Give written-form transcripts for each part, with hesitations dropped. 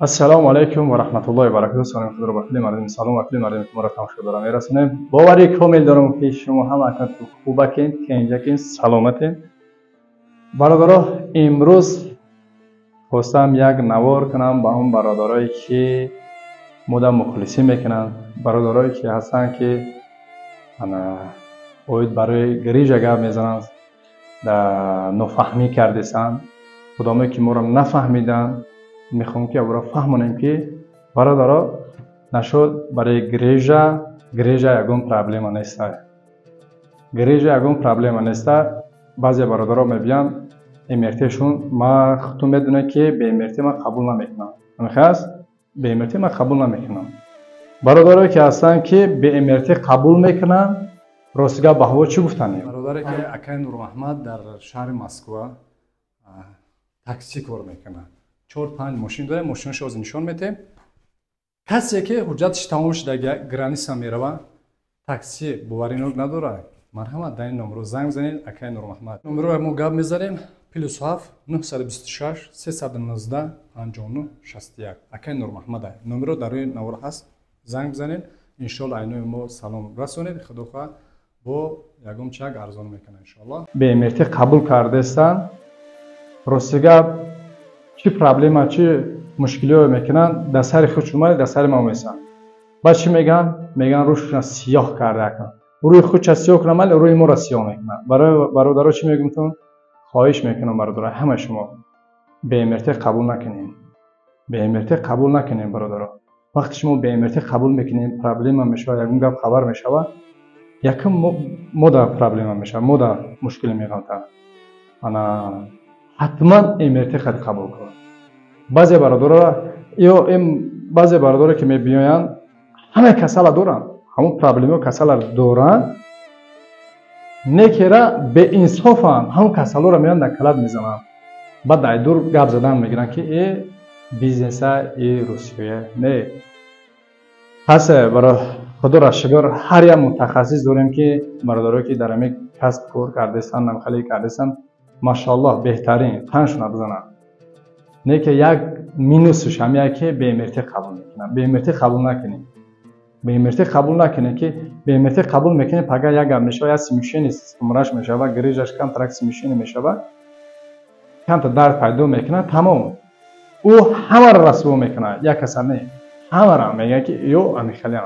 السلام علیکم و رحمت الله و برکاته. سلام خدا را به کل مردم سلام و کل مردم که ما را تماشا دارن میرسونیم. باوری کامل دارم که شما هم اکنون خوبکین که اینجاکین سلامتین. برادرها امروز خواستم یک نوار کنم با اون برادرایی که مدام مخلصی میکنن، برادرایی که هستن که انا اوید برای گریج گپ میزنن در نفهمی کردیسن، کدامی که ما را نفهمیدن میخوام که او را فهمونیم که برادرها نشد برای گریجا یکون پرابلم نیست. گریجا یکون پرابلم نیست. بعضی برادرها میبینن امرتشون ما خودم میدونه که به امرتی من قبول نمیکنم. میخواست به امرتی من قبول نمیکنم. برادرایی که هستن که به امرتی قبول میکنن راستگاه به هوا چی گفتن؟ برادری که اکای نور محمد در شهر مسکو تاکسی کار میکنه. 4-5 ماشین داره، ماشینش از نشان میده. کسی که حجتش تمام شده گرانیسا میروه تاکسی بوارینوک نداره. مرحمت در این نمره زنگ بزنید اکای نور محمد. نمره ما گپ میزنیم +7 926 319 59 61. اکای نور محمد نمره در این نمره هست. زنگ بزنید ان شاء الله عینو ما سلام رسونید. خدا خواهد با یگم چک ارزان میکنه ان شاء الله. به امرتی قبول کردستان راستگاه چی پرابلم چی مشکلی رو میکنن در سر خودشون اومد در سر ما میسن. بعد چی میگن روششون سیاه کرده کن. روی خودش سیاه کنن ولی روی ما را سیاه میکنن. برای برادرها چی میگم تون؟ خواهش میکنم برادرها همه شما به امرتی قبول نکنین. به امرتی قبول نکنین برادرها. وقتی شما به امرتی قبول میکنین پرابلم میشه، یکم گپ خبر میشه، یکم مودا پرابلم میشه، مودا مشکل میگن تا. انا حتما امرتی خود قبول کن. بعضی برادرها که میبینن همه کسل دارن، همون پرابلم کسل دارن، نکره به انصافن همون کسل را میان در کلب میزنن. بعد در دور گپ زدن میگیرن که ای بیزنس ای روسیه نه. پس برای خدا را شکر هر یک متخصص داریم که برادرایی که در همین کسب کار کردستن، نمخلی کردستن، ماشاءالله بهترین تنشون بزنن. نه که یک مینوسش هم که به امرتی قبول میکنن. به امرتی قبول نکنین. به امرتی قبول نکنین که به امرتی قبول میکنین پگه یک گپ میشه یا سیمیشن عمرش میشه و گریجش کم ترک سیمیشن میشه و کم تا درد پیدا میکنه تمام. او همه را رسوا میکنه. یک کس نه همه را میگه که یو امیخلی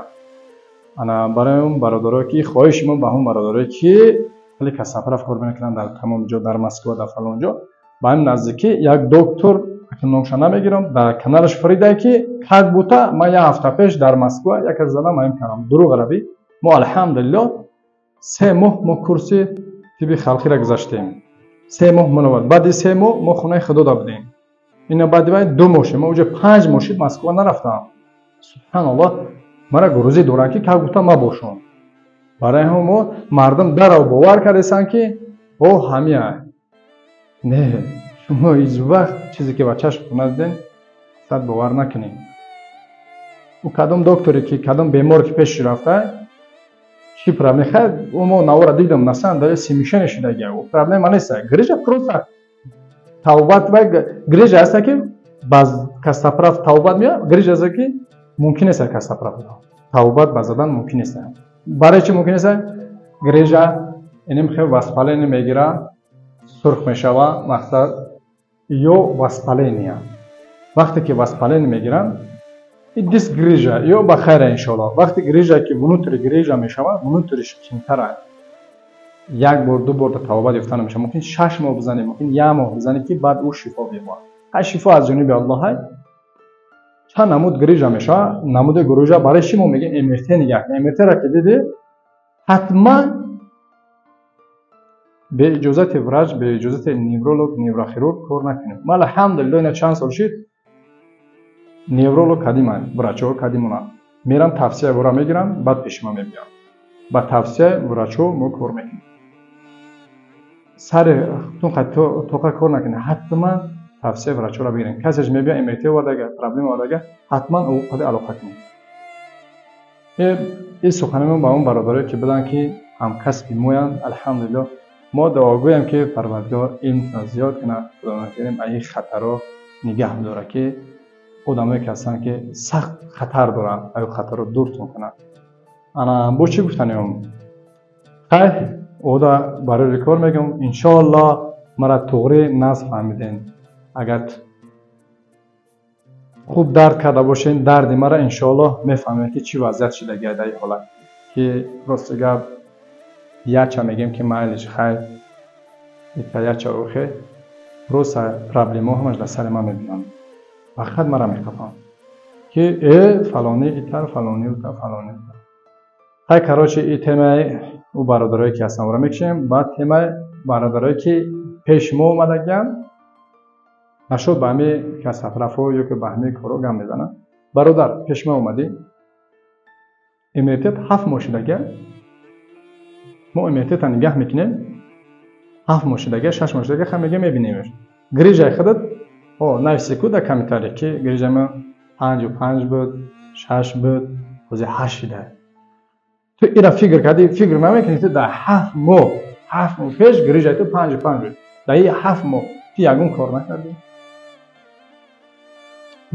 انا برای اون برادرایی که خواهش ما به اون برادرایی که خیلی کس سفر کار میکنن در تمام جا در مسکو در فلان جا با این نزدیکی یک دکتر که نامش نمیگیرم در کانالش فریده که کد بوده ما یک هفته پیش در مسکو یک از زدم این کردم دروغ روی ما الحمدلله 3 ماه ما کورس طب خلقی را گذاشتیم. 3 ماه منوال بعد 3 ماه ما خونه خدا دادیم. اینا بعد 2 ماه ما اونجا 5 ماه مسکو نرفتم. سبحان الله مرا گروزی دوران که گفتم ما باشم. برای هم مردم در باور کردن که او همین نه شما هیچ وقت چیزی که بچه‌ش خوندین صد باور نکنین. او کدام دکتری که کدام بیمار که پیش رفته چی پرابلم خد او ما نوار دیدم نسان داره سیمیشن شده گه او پرابلم نیست. گریج پروسه توبت و گریج است که باز کسافرف توبت میاد. گریج است که ممکن است کسافرف توبت بازدن ممکن است. برای چی ممکن است؟ گریج اینم خیلی واسپالین میگیره سرخ میشوه مقصد یا واسپالینیا. وقتی که واسپالین میگیرن این دیس گریجا یا بخیر انشالله. وقتی گریجا که منوتری گریجا میشوه منوتریش کمتره. یک بار 2 بار توبه یافتن میشه. ممکن 6 ماه بزنی، ممکن 1 ماه بزنی که بعد او شفا بیاد. ها شفا از جانب الله های. چند نمود گریجا میشه. نمود گریجا برای چی ما میگیم امرتی نگاه. امرتی را که دیدی حتما به اجازت وراج به اجازت نیورولوگ نیوروخیرورگ کار نکنیم. ما الحمدلله اینا چند سال شد نیورولوگ قدیمن وراچو قدیمونا میرم توصیه ورا میگیرم بعد پیش ما میبینم با توصیه وراچو ما کار میکنیم. سر تو کار نکنه حتما توصیه وراچو را بگیرین. کسیش میبینه امرتی ورداگه پرابلم ورداگه حتما او خود علاقه کنید. این سخنم با اون برادرایی که بدن که هم کسب مویان الحمدلله ما دعا گویم که پروردگار علم زیاد کنه. خدا نکنیم این خطرها نگه داره که آدمایی که هستن که سخت خطر دارن او خطر رو دورتون کنن. انا با چی گفتنیم خیر اودا برای کار میگم انشاءالله مرا توغری ناز فهمیدین. اگر خوب درد کرده باشین درد مرا انشاءالله میفهمید که چی وضعیت شده گیده ای حالا که راست گپ یچه میگیم که مایلش خیر ایتا یچه اوخه روز پرابلم همش در سر من میبینم فقط مرا میخوام که فلانی ایتر فلانی اوتا فلانی اوتا. های کراچی ای تیمه او برادرایی که هستن رو میکشیم. بعد تیمه برادرایی که پیش ما اومده گن نشد به همه کس اطرافو یا که به همه کارو گم میزنن. برادر پیش ما اومدی امیتت 7 ماشیدگه ما امیتت نگه میکنیم 7 ماشیدگه 6 ماشیدگه خم میگه میبینیمش گریجای خودت نفسی کود کمی تاریکی گریجای ما 5 بود 6 بود خوزی 8 ده تو اینا فکر کردی فکر میکنی تو در 7 ماه پیش گریجای تو 5 بود در این 7 ماه تو یکون کار نکردی.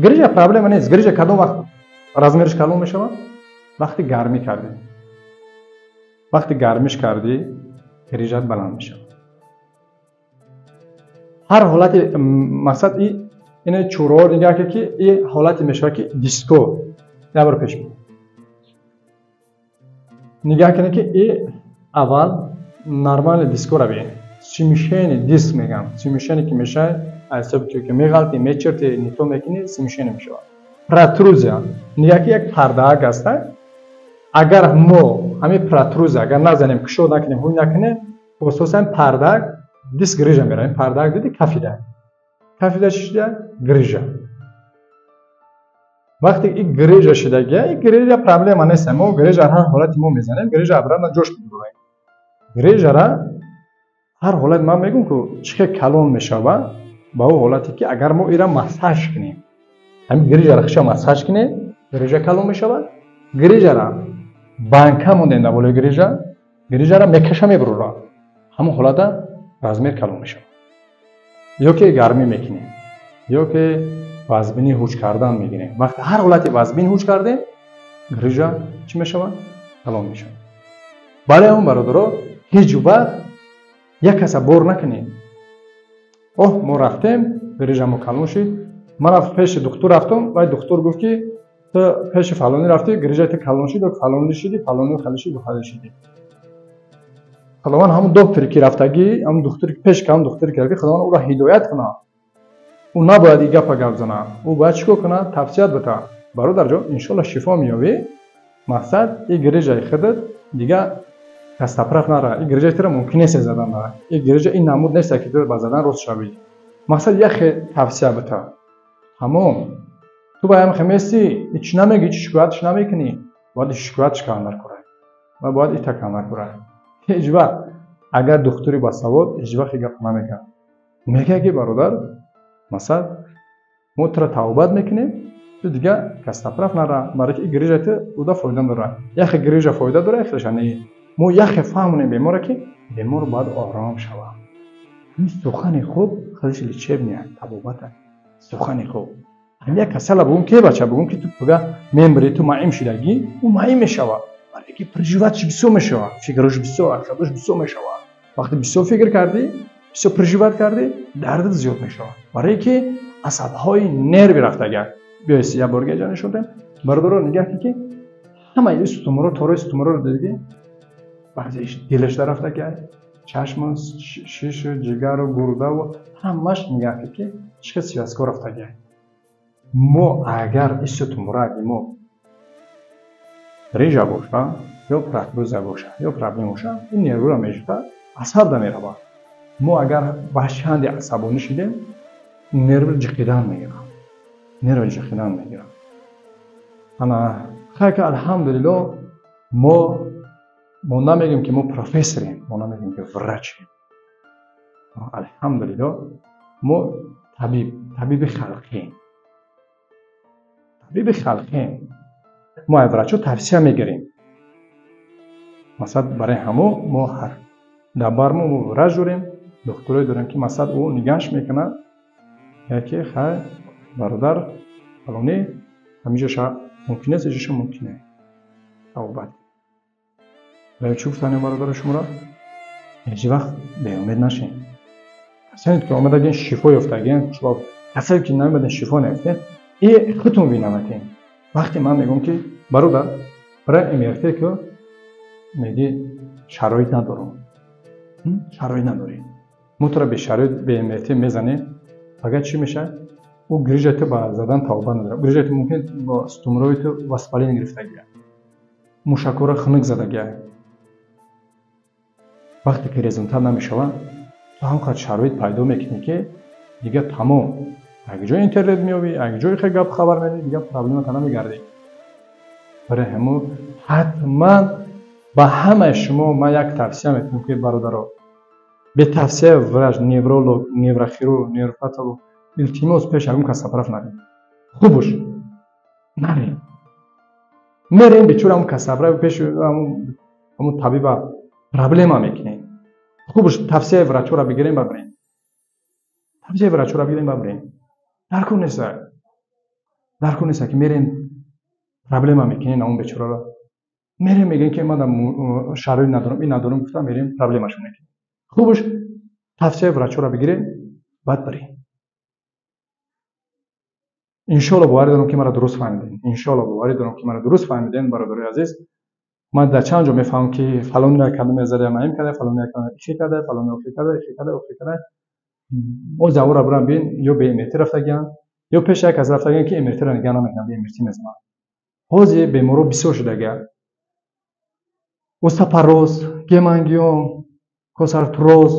گریجا پرابلم نیست. گریجا کدوم وقت رزمیرش کلون میشه؟ وقتی گرمی کردی. وقتی گرمیش کردی گریجات بلند میشه. هر حالتی مقصد اینه چورور نگاه که این حالتی میشه که دیسکو نبر پیش میاد. نگاه کنه که این اول نرمال دیسکو رو ببین. سیمیشن دیسک میگم. سیمیشنی که میشه اصلا که میغلطی میچرتی نیتو میکنی سیمیشن میشه. پراتروزیا نگاه که یک پرده هسته. اگر ما همین پراتروز اگر نزنیم کشو نکنیم هوی نکنیم خصوصا پرده دیسک گریجا میره. این پرده دیدی کفیده شده گریجا. وقتی این گریجا شده گه این گریجا پرابلم نیست. ما گریجا هر حالتی ما میزنیم گریجا ابرا جوش میگیره. گریجا را هر حالت من میگم که چه کلون میشه با اون حالتی که اگر ما ایران مساج کنیم همین گریجا را خشم مساج کنیم گریجا کلون میشه گریجا را بانکا موندن داوله گریجا را میکشه میبره همون حالت رزمیر کلون میشه. یا که گرمی میکنیم یا که وزبینی هوش کردن میگیریم. وقتی هر حالتی وزبین هوش کردیم گریجا چی میشه کلون میشه. برای اون برادرها هیچ وقت یک کس بور نکنیم. ما رفتیم گریجا ما کلون شد. من پیش دکتر رفتم و دکتر گفت که تو پیش فلانی رفتی گریجا تو کلون شد و فلانی شدی فلانی خالی شدی. خداوند همون دکتری که رفتگی همون دکتری که پیش که همون دکتری که خداوند او را هدایت کنه. او نباید این گپ زنه. او باید چیکار کنه توصیه بده. برادر جان انشالله شفا میابی. مقصد این گریجای خودت دیگه کستپرف نره. این گریجای تو ممکن نیست زدن نره. این گریجا این نمود نیست که تو بزدن روز شوی. مقصد یک توصیه بده. تمام. تو باید خمیسی هیچ نمیگی هیچ شکایتش نمیکنی. باید شکایتش کار نکنه. و باید ایتا کار نکنه. هیچ وقت اگر دکتری با سواد هیچ وقت گپ نمیگه. میگه که برادر مثلا ما تو را توبت میکنیم تو دیگه کستپرف نره. برای که این گریجا تو اودا فایده داره. یک گریجا فایده داره اخرش نه. ما یک فهمونیم بیمار که بیمار باید آرام شود. این سخن خوب خودش لیچه میاد توبت. سخن خوب. همین کسلا بگم که بچه بگم که تو بگه میمبری تو معیم شدگی او معیم میشود. برای که پرژیواتش بسیار میشود. فکرش بسیار عقلش بسیار میشود. وقتی بسیار فکر کردی بسیار پرژیوات کردی دردت زیاد میشود. برای که عصبهای نرو رفته گه. بیای سیاه برگه جانش شدم. برادر نگاه که همه استومورا تورای استومورا رو دیدی. بعضیش دلش در رفته گه. چشم شیش جگر و گرده و همش نگاه که چه سیاسکار رفته گه. ما اگر استومورا ما ریجا باشه یا پراتروزا باشه یا پرابلم باشه این نرو را میجوده عصب دا میره با. ما اگر باشند عصبانی شدیم نرو جقیدان میگیره. انا خیر که الحمدلله ما نمیگیم که ما پروفسوریم ما نمیگیم که ورچیم. الحمدلله ما طبیب خلقیم. ما از ورچو توصیه میگیریم. مثلا برای همو ما هر دبر ما ورچ داریم دکترای داریم که مثلا او نگاش میکنه که خیر برادر فلانه همینجا شاید ممکنه است، اینجاش ممکنه. توبت. ولی چی گفتن برادر شما را؟ هیچ وقت به امید نشین. کسانی که آمدن شفا یافتگین، شما کسایی که نمیدن شفا نیافتن، این خودتون بینامتین. وقتی من میگم که برادر برای امیرته که میگی شرایط ندارم، شرایط نداری، مطور به شرایط به امیرته میزنه، فقط چی میشه؟ او گریجت با زدن توبه نداره. گریجت ممکن با استمراری تو وسپالین گرفتگی، مشکور خنک زدگی. وقتی که رزونتر نمیشود، تو همقدر شرایط پیدا میکنی که دیگه تمام. اگه جای اینترنت میابی، اگه جای خیلی گپ خبر میدی، دیگه پرابلم تا نمیگردی. برای همون حتما با همه شما من یک توصیه میکنم که برادرها، به توصیه ورش نیورولوگ، نیوروخیرورگ، نیوروپاتولوگ التماس پیش اون کس طرف نرین. خوبش نرین. میرین بیچاره اون کس طرف پیش اون طبیب پرابلم میکنین. خوبش توصیه ورچو را بگیرین ببرین. توصیه ورچو را بگیرین ببرین. درکو نیست که میرین پرابلم میکنین اون بیچاره را. میرین میگین که من شرایط ندارم، این ندارم، گفتم میرین پرابلمش میکنین. خوبش توصیه ورچو را بگیرین بعد برین. انشالله باور دارم که مرا درست فهمیدین. انشالله باور دارم که مرا درست فهمیدین برادرای عزیز. من در چند جا میفهمم که فلان را کلمه زده مایم کرده، فلان را کلمه چی کرده، فلان را کرده. او زاورا برام بین یا به امریکا رفتگان یا پیش یک از رفتگان که امریکا را نگاه نمیکنم، به امریکا میزنم. حوزه به مرو بسیار شدگان. اوستاپاروز، گمانگیوم، کوسارتروز.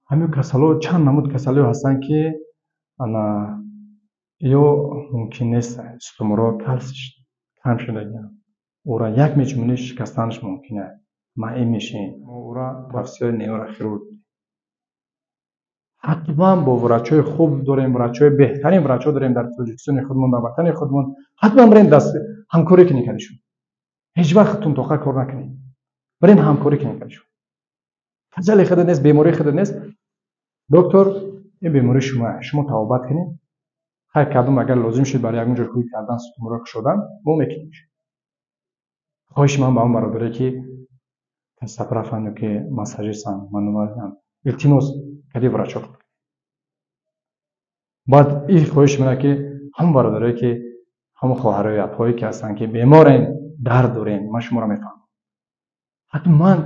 همین کسالو چند نمود کسالو هستند که انا یا ممکن نیست استمرار کالسیش کم شدگان. او را یک میچمونش شکستنش ممکنه. ماهی میشین. او را توصیه نیوروخیرورگ. حتما با ورچای خوب داریم، ورچای بهترین ورچا داریم در تاجیکستان خودمون، در وطن خودمون. حتما برین دست همکاری کنید کردیشون. هیچ وقت تون توقع کار نکنید. برین همکاری کنید کردیشون. خجل خود نیست، بیماری خود نیست. دکتر این بیماری شما توبت کنید. هر کدوم اگر لازم شد برای اونجا روی کردن استمرار شدن، مو میکنید. خواهش من با اون برادری که سپرافانو که ماساژیستان منوال التماس کدی ورچا. بعد این خواهش منه که هم برادرایی که هم خواهرای اپایی که هستن که بیمارن درد دارن، من شما را میفهمم. حتما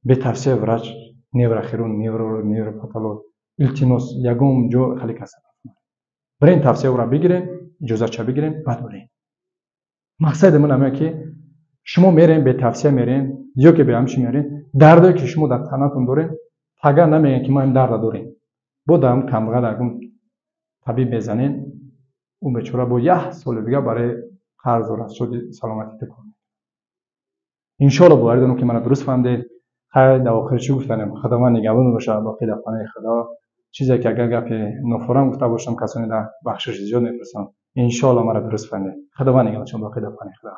به توصیه ورچ نیوروخیرورگ، نیوروپاتولوگ التماس یگم جو خالی کسب. برین توصیه را بگیرین، اجازه چه بگیرین، بعد برین. مقصد من همه که شما میرین به توصیه میرین یا که به همچین میرین، دردی که شما در تنتون دارین، تگه نمیگن که ما این درد داریم. بودم کمقدر اگم طبیب بزنین، اون بیچاره با 1 سال دیگه برای قرض و رسود سلامتی تکون. انشالله باور دارم که من درست فهمیده. خیر در آخر چی گفتم؟ خداوند نگهبان باشه با خداوند خدا. چیزی که اگر گپ نفرم گفته باشم کسانی در بخشش زیاد نمی‌رسم. انشالله من درست فهمیده. خداوند نگهبان با خداوند خدا.